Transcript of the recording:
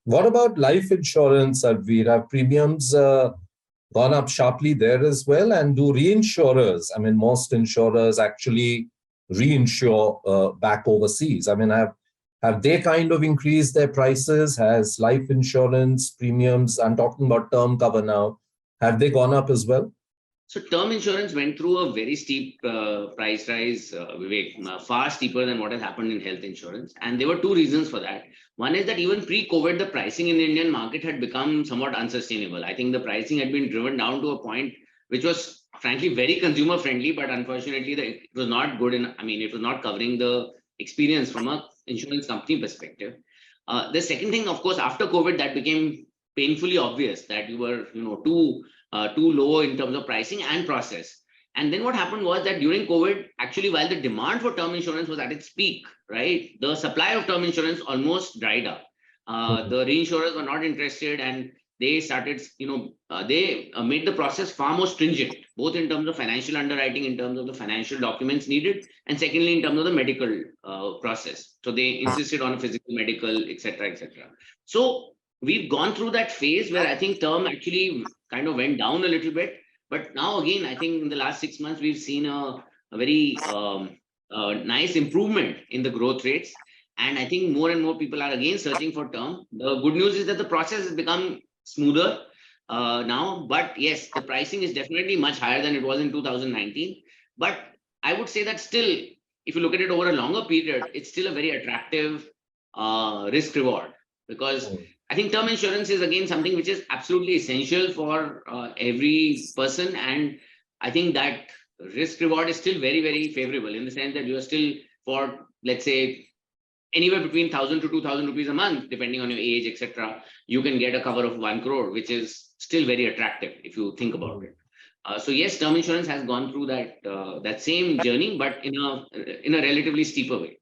What about life insurance, Sarbvir? Have premiums gone up sharply there as well? And do reinsurers, I mean, most insurers actually reinsure back overseas? I mean, have they kind of increased their prices? Has life insurance premiums, I'm talking about term cover now, have they gone up as well? So term insurance went through a very steep price rise, Vivek, far steeper than what has happened in health insurance. And there were two reasons for that. One is that even pre-COVID, the pricing in the Indian market had become somewhat unsustainable. I think the pricing had been driven down to a point which was frankly very consumer friendly, but unfortunately it was not good. It was not covering the experience from a insurance company perspective. The second thing, of course, after COVID, that became painfully obvious that you were, too low in terms of pricing and process. And then what happened was that during COVID, actually, while the demand for term insurance was at its peak, right, the supply of term insurance almost dried up. The reinsurers were not interested, and they started, they made the process far more stringent, both in terms of financial underwriting, in terms of the financial documents needed, and secondly, in terms of the medical process. So they insisted on a physical, medical, etc., etc. So we've gone through that phase where I think term actually kind of went down a little bit. But now again, I think in the last 6 months, we've seen a very nice improvement in the growth rates. And I think more and more people are again searching for term. The good news is that the process has become smoother now. But yes, the pricing is definitely much higher than it was in 2019. But I would say that still, if you look at it over a longer period, it's still a very attractive risk reward, because I think term insurance is again something which is absolutely essential for every person. And I think that risk reward is still very, very favorable in the sense that you are still, for let's say anywhere between 1,000 to 2,000 rupees a month, depending on your age, etc., you can get a cover of 1 crore, which is still very attractive if you think about it. So yes, term insurance has gone through that same journey, but in a relatively steeper way.